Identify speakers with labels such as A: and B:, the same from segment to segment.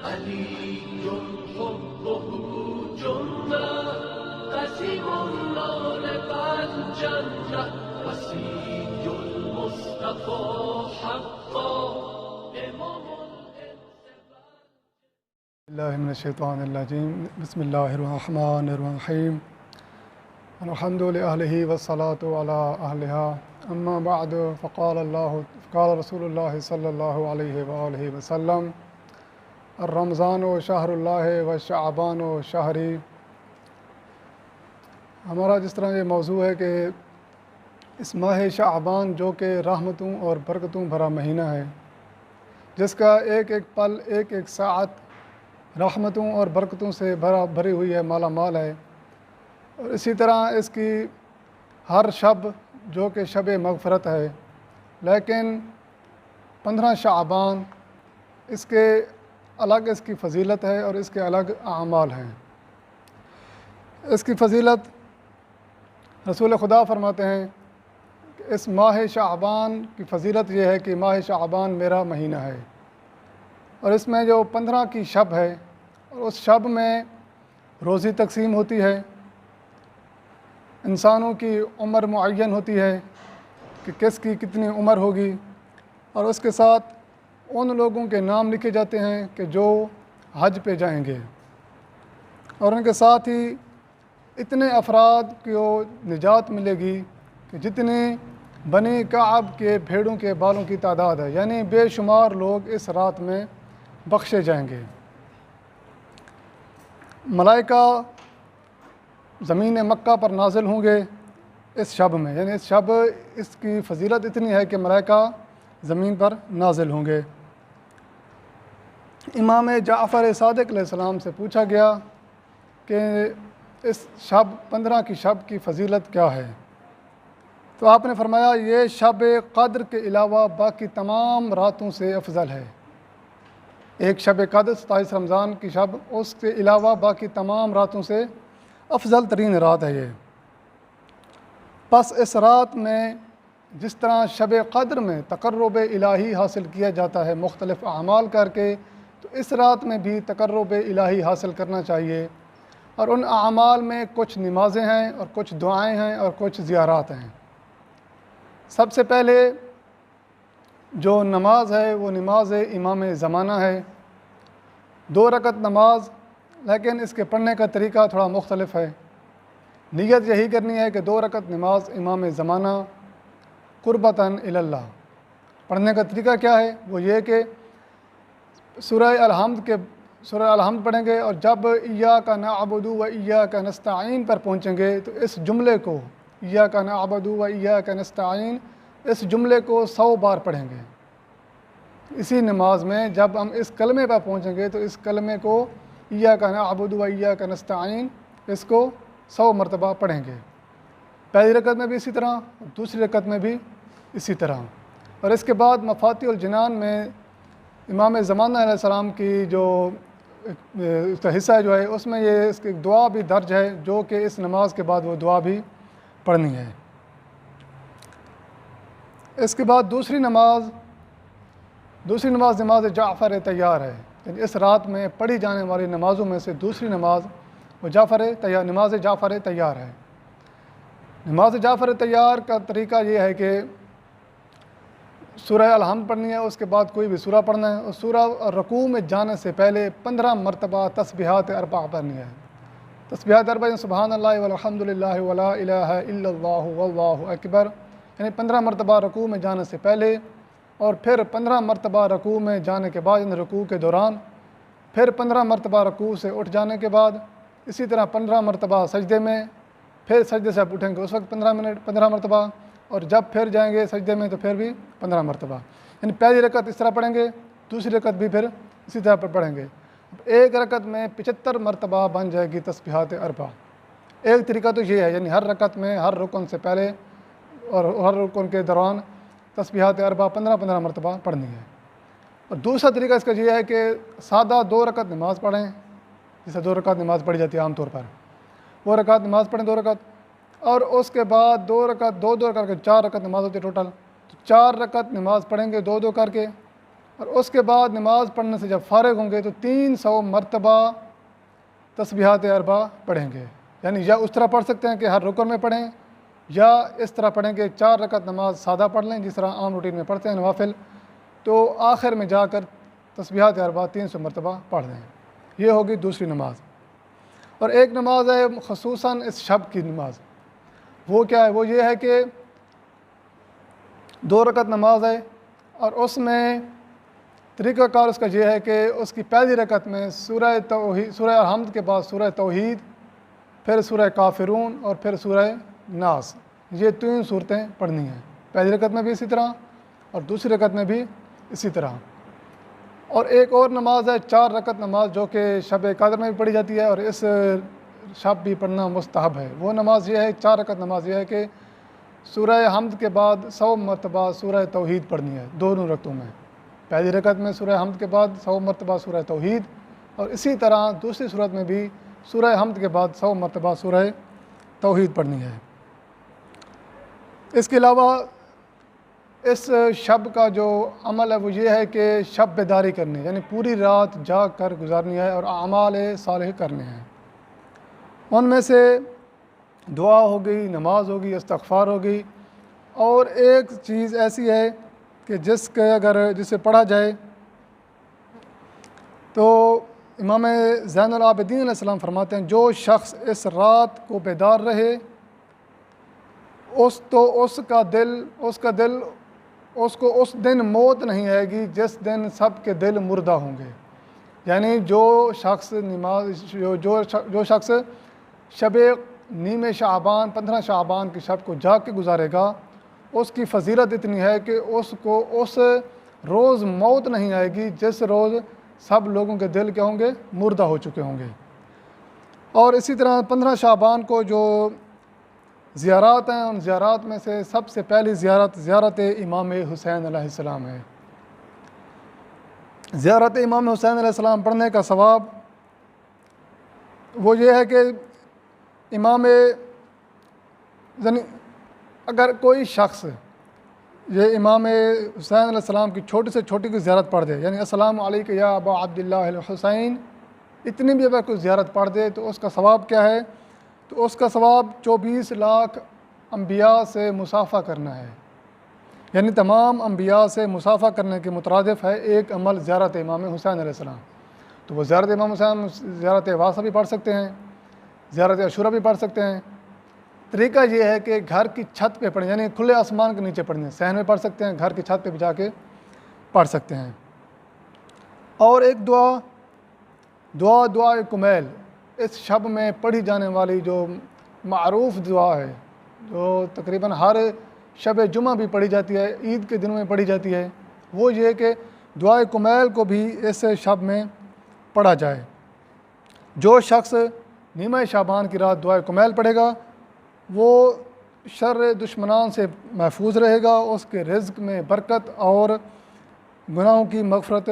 A: علي حبه جنة قسيم النار الجنة وصي المصطفى حقا إمام
B: الله من الشيطان الرجيم بسم الله الرحمن الرحيم الحمد لله والصلاة على أهلها أما بعد فقال رسول الله صلى الله عليه وآله وسلم الرمضان شهر الله والشعبان شهري۔ ہمارا جس طرح یہ موضوع ہے کہ اس ماہ شعبان جو کہ رحمتوں اور برکتوں بھرا مہینہ ہے، جس کا ایک ایک پل ایک ایک ساعت رحمتوں اور برکتوں سے بھری ہوئی ہے، مالا مال ہے، اور اسی طرح اس کی ہر شب جو کہ شب مغفرت ہے، لیکن 15 شعبان اس کے الگ اس کی فضیلت ہے اور اس کے الگ اعمال ہیں۔ اس کی فضیلت رسول خدا فرماتے ہیں کہ اس ماہ شعبان کی فضیلت یہ ہے کہ ماہ شعبان میرا مہینہ ہے، اور اس میں جو 15 کی شب ہے، اور اس شب میں روزی تقسیم ہوتی ہے، انسانوں کی عمر معین ہوتی ہے کہ کس کی کتنی عمر ہوگی، اور اس کے ساتھ ان لوگوں کے نام لکھے جاتے ہیں کہ جو حج پہ جائیں گے، اور ان کے ساتھ ہی اتنے افراد کو نجات ملے گی کہ جتنے بنی کعب کے بھیڑوں کے بالوں کی تعداد ہے، یعنی بے شمار لوگ اس رات میں بخشے جائیں گے۔ ملائکہ زمین مکہ پر نازل ہوں گے اس شب میں، یعنی اس شب اس کی فضیلت اتنی ہے کہ ملائکہ زمین پر نازل ہوں گے۔ امام جعفر صادق علیہ السلام سے پوچھا گیا کہ اس شب 15 کی شب کی فضیلت کیا ہے، تو آپ نے فرمایا یہ شب قدر کے علاوہ باقی تمام راتوں سے افضل ہے۔ ایک شب قدر 27 رمضان کی شب، اس کے علاوہ باقی تمام راتوں سے افضل ترین رات ہے یہ۔ پس اس رات میں جس طرح شب قدر میں تقرب الہی حاصل کیا جاتا ہے مختلف اعمال کر کے، تو اس رات میں بھی تقرب الہی حاصل کرنا چاہیے، اور ان اعمال میں کچھ نمازیں ہیں اور کچھ دعائیں ہیں اور کچھ زیارات ہیں۔ سب سے پہلے جو نماز ہے وہ نماز امام زمانہ ہے، 2 رکعت نماز، لیکن اس کے پڑھنے کا طریقہ تھوڑا مختلف ہے۔ نیت یہی کرنی ہے کہ 2 رکعت نماز امام زمانہ قربتاً الی اللہ۔ پڑھنے کا طریقہ کیا ہے؟ وہ یہ کہ سورہ الحمد پڑھیں گے، اور جب ایاک نعبد و ایاک نستعین پر پہنچیں گے تو اس جملے کو ایاک نعبد و ایاک نستعین، اس جملے کو 100 بار پڑھیں گے۔ اسی نماز میں جب ہم اس کلمے پر پہنچیں گے تو اس کلمے کو ایاک نعبد و ایاک نستعین، اس کو 100 مرتبہ پڑھیں گے۔ پہلی رکعت میں بھی اسی طرح، دوسری رکعت میں بھی اسی طرح، اور اس کے بعد مفاتیح الجنان میں امام زمانہ علیہ السلام کی جو اس کا حصہ جو ہے، اس میں یہ اس کی دعا بھی درج ہے، جو کہ اس نماز کے بعد وہ دعا بھی پڑھنی ہے۔ اس کے بعد دوسری نماز نماز جعفر تیار ہے، یعنی اس رات میں پڑھی جانے والی نمازوں میں سے دوسری نماز وہ نماز جعفر تیار ہے۔ نماز جعفر تیار کا طریقہ یہ ہے کہ سورہ الحمد پڑھنی ہے، اس کے بعد کوئی بھی سورہ پڑھنا ہے، اور سورہ رکوع میں جانے سے پہلے 15 مرتبہ تسبیحات اربع پڑھنی ہے۔ تسبیحات اربع سبحان اللہ والحمد للہ ولا الہ الا اللہ واللہ اکبر، یعنی 15 مرتبہ رکوع میں جانے سے پہلے، اور پھر 15 مرتبہ رکوع میں جانے کے بعد، یعنی رکوع کے دوران، پھر 15 مرتبہ رکوع سے اٹھ جانے کے بعد، اسی طرح 15 مرتبہ سجدے میں، پھر سجدے سے آپ اٹھیں گے اس وقت 15 مرتبہ، اور جب پھر جائیں گے سجدے میں تو پھر بھی 15 مرتبہ، یعنی پہلی رکعت اس طرح پڑھیں گے، دوسری رکعت بھی پھر اسی طرح پر پڑھیں گے۔ ایک رکعت میں 75 مرتبہ بن جائے گی تسبیحات اربع۔ ایک طریقہ تو یہ ہے، یعنی ہر رکعت میں ہر رکن سے پہلے اور ہر رکن کے دوران تسبیحات اربع 15 مرتبہ پڑھنی ہے۔ اور دوسرا طریقہ اس کا یہ ہے کہ سادہ 2 رکعت نماز پڑھیں، جیسے 2 رکعت نماز پڑھی جاتی ہے عام طور پر، وہ رکعت نماز پڑھیں 2 رکعت، اور اس کے بعد 2 رکعت 2 کر کے 4 رکعت نماز ہوتی ہے ٹوٹل، تو 4 رکعت نماز پڑھیں گے 2 کر کے، اور اس کے بعد نماز پڑھنے سے جب فارغ ہوں گے تو 300 مرتبہ تسبیحات اربع پڑھیں گے. یعنی یا اس طرح پڑھ سکتے ہیں کہ ہر رکن میں پڑھیں، یا اس طرح پڑھیں کہ 4 رکعت نماز سادہ پڑھ لیں جس طرح عام روٹین میں پڑھتے ہیں نوافل، تو آخر میں جا کر تسبیحات اربع 300 مرتبہ پڑھ لیں. یہ ہوگی دوسری نماز. اور ایک نماز ہے خصوصاً اس شب کی نماز. وہ کیا ہے؟ وہ یہ ہے کہ 2 رکعت نماز ہے، اور اس میں طریقہ کار اس کا یہ ہے کہ اس کی پہلی رکعت میں سورہ توحید، سورہ الحمد کے بعد سورہ توحید، پھر سورہ کافرون اور پھر سورہ ناس، یہ 3 صورتیں پڑھنی ہیں. پہلی رکعت میں بھی اسی طرح اور دوسری رکعت میں بھی اسی طرح. اور ایک اور نماز ہے 4 رکعت نماز جو کہ شب قدر میں بھی پڑھی جاتی ہے اور اس شب بھی پڑھنا مستحب ہے. وہ نماز یہ ہے، 4 رکعت نماز یہ ہے کہ سورہ حمد کے بعد 100 مرتبہ سورہ توحید پڑھنی ہے دونوں رکعتوں میں. پہلی رکعت میں سورہ حمد کے بعد 100 مرتبہ سورہ توحید، اور اسی طرح دوسری صورت میں بھی سورہ حمد کے بعد 100 مرتبہ سورہ توحید پڑھنی ہے. اس کے علاوہ اس شب کا جو عمل ہے وہ یہ ہے کہ شب بیداری کرنی ہے، یعنی پوری رات جاگ کر گزارنی ہے اور اعمال صالح کرنے ہیں. ان میں سے دعا ہوگی، نماز ہوگی، استغفار ہوگی، اور ایک چیز ایسی ہے کہ جسے پڑھا جائے تو امام زین العابدین علیہ السلام فرماتے ہیں جو شخص اس رات کو بیدار رہے اس کو اس دن موت نہیں آئے گی جس دن سب کے دل مردہ ہوں گے. یعنی جو شخص شب نیم شعبان 15 شعبان کی شب کو جاگ کے گزارے گا، اس کی فضیلت اتنی ہے کہ اس کو اس روز موت نہیں آئے گی جس روز سب لوگوں کے دل کیا ہوں گے؟ مردہ ہو چکے ہوں گے. اور اسی طرح 15 شعبان کو جو زیارات ہیں ان زیارات میں سے سب سے پہلی زیارت امام حسین علیہ السلام ہے. زیارت امام حسین علیہ السلام پڑھنے کا ثواب وہ یہ ہے کہ اگر کوئی شخص یہ امام حسین علیہ السلام کی چھوٹی سے چھوٹی کی زیارت پڑھ دے، یعنی السلام علیکم یا ابا عبداللہ الحسین، اتنی بھی اگر کوئی زیارت پڑھ دے تو اس کا ثواب کیا ہے؟ تو اس کا ثواب 24 لاکھ انبیاء سے مصافحہ کرنا ہے. یعنی تمام انبیاء سے مصافحہ کرنے کے مترادف ہے ایک عمل زیارت امام حسین علیہ السلام. تو وہ زیارت امام حسین، زیارت واسطہ بھی پڑھ سکتے ہیں، زیارت عاشورہ بھی پڑھ سکتے ہیں. طریقہ یہ ہے کہ گھر کی چھت پہ پڑھیں، یعنی کھلے آسمان کے نیچے پڑھیں، صحن میں پڑھ سکتے ہیں، گھر کی چھت پہ بھی جا کے پڑھ سکتے ہیں. اور ایک دعا کمیل اس شب میں پڑھی جانے والی جو معروف دعا ہے، جو تقریباً ہر شب جمعہ بھی پڑھی جاتی ہے، عید کے دنوں میں پڑھی جاتی ہے، وہ یہ کہ دعائے کمیل کو بھی اس شب میں پڑھا جائے. جو شخص نیمہ شعبان کی رات دعائے کمیل پڑھے گا وہ شر دشمنان سے محفوظ رہے گا، اس کے رزق میں برکت اور گناہوں کی مغفرت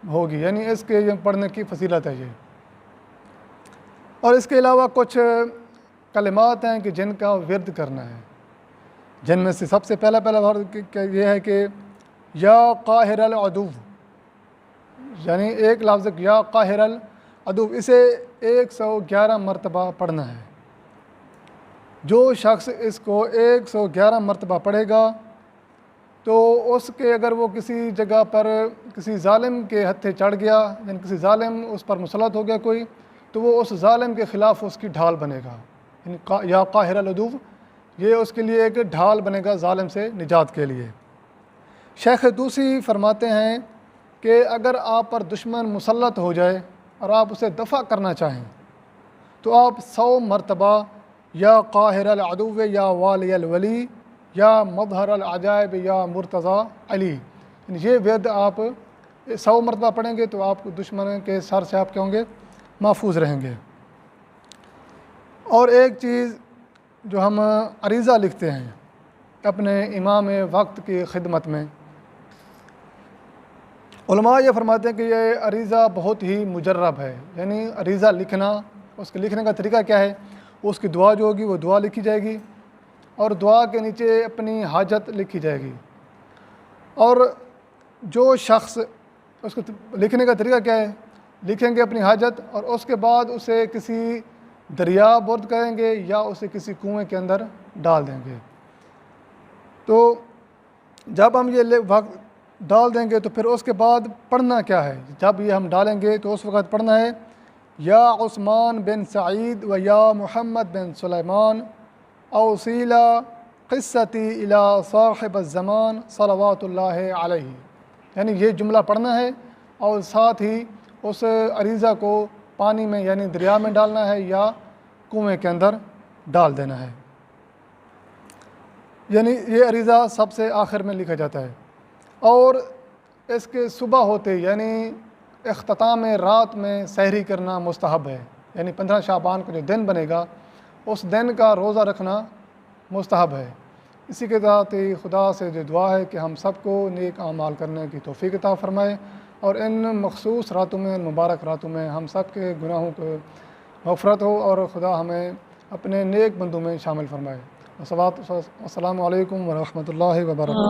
B: ہوگی. یعنی اس کے پڑھنے کی فضیلت ہے یہ. اور اس کے علاوہ کچھ کلمات ہیں کہ جن کا ورد کرنا ہے، جن میں سے سب سے پہلا ورد یہ ہے کہ یا قاہر العدو، یعنی ایک لفظ یا قاہر العدو، اسے 111 مرتبہ پڑھنا ہے. جو شخص اس کو 111 مرتبہ پڑھے گا تو اس کے اگر وہ کسی جگہ پر کسی ظالم کے ہتھے چڑھ گیا، یعنی کسی ظالم اس پر مسلط ہو گیا کوئی، تو وہ اس ظالم کے خلاف اس کی ڈھال بنے گا. یعنی یا قاہر العدو یہ اس کے لیے ایک ڈھال بنے گا ظالم سے نجات کے لیے. شیخ طوسی فرماتے ہیں کہ اگر آپ پر دشمن مسلط ہو جائے اور آپ اسے دفع کرنا چاہیں تو آپ 100 مرتبہ یا قاہر العدو یا والی الولی یا مظہر العجائب یا مرتضی علی، یہ ورد آپ 100 مرتبہ پڑھیں گے تو آپ دشمن کے سر سے آپ کیا ہوں گے؟ محفوظ رہیں گے. اور ایک چیز جو ہم عریضہ لکھتے ہیں اپنے امام وقت کی خدمت میں، علماء یہ فرماتے ہیں کہ یہ عریضہ بہت ہی مجرب ہے. یعنی عریضہ لکھنا، اس کے لکھنے کا طریقہ کیا ہے؟ اس کی دعا جو ہوگی وہ دعا لکھی جائے گی اور دعا کے نیچے اپنی حاجت لکھی جائے گی. اور جو شخص اس کو لکھنے کا طریقہ کیا ہے؟ لکھیں گے اپنی حاجت اور اس کے بعد اسے کسی دریا برد کریں گے یا اسے کسی کنویں کے اندر ڈال دیں گے۔ تو جب ہم یہ وقت ڈال دیں گے تو پھر اس کے بعد پڑھنا کیا ہے؟ جب یہ ہم ڈالیں گے تو اس وقت پڑھنا ہے یا عثمان بن سعید و یا محمد بن سلیمان اوصیلا قصتی الی صاحب الزمان صلوات اللہ علیہ، یعنی یہ جملہ پڑھنا ہے اور ساتھ ہی اس عریضہ کو پانی میں یعنی دریا میں ڈالنا ہے یا کنویں کے اندر ڈال دینا ہے۔ یعنی یہ عریضہ سب سے آخر میں لکھا جاتا ہے، اور اس کے صبح ہوتے یعنی اختتام رات میں سحری کرنا مستحب ہے، یعنی 15 شعبان کو جو دن بنے گا اس دن کا روزہ رکھنا مستحب ہے۔ اسی کے ساتھ ہی خدا سے جو دعا ہے کہ ہم سب کو نیک اعمال کرنے کی توفیق عطا فرمائے، اور ان مخصوص راتوں میں، مبارک راتوں میں ہم سب کے گناہوں کو مغفرت ہو اور خدا ہمیں اپنے نیک بندوں میں شامل فرمائے۔ السلام علیکم ورحمۃ اللہ وبرکاتہ۔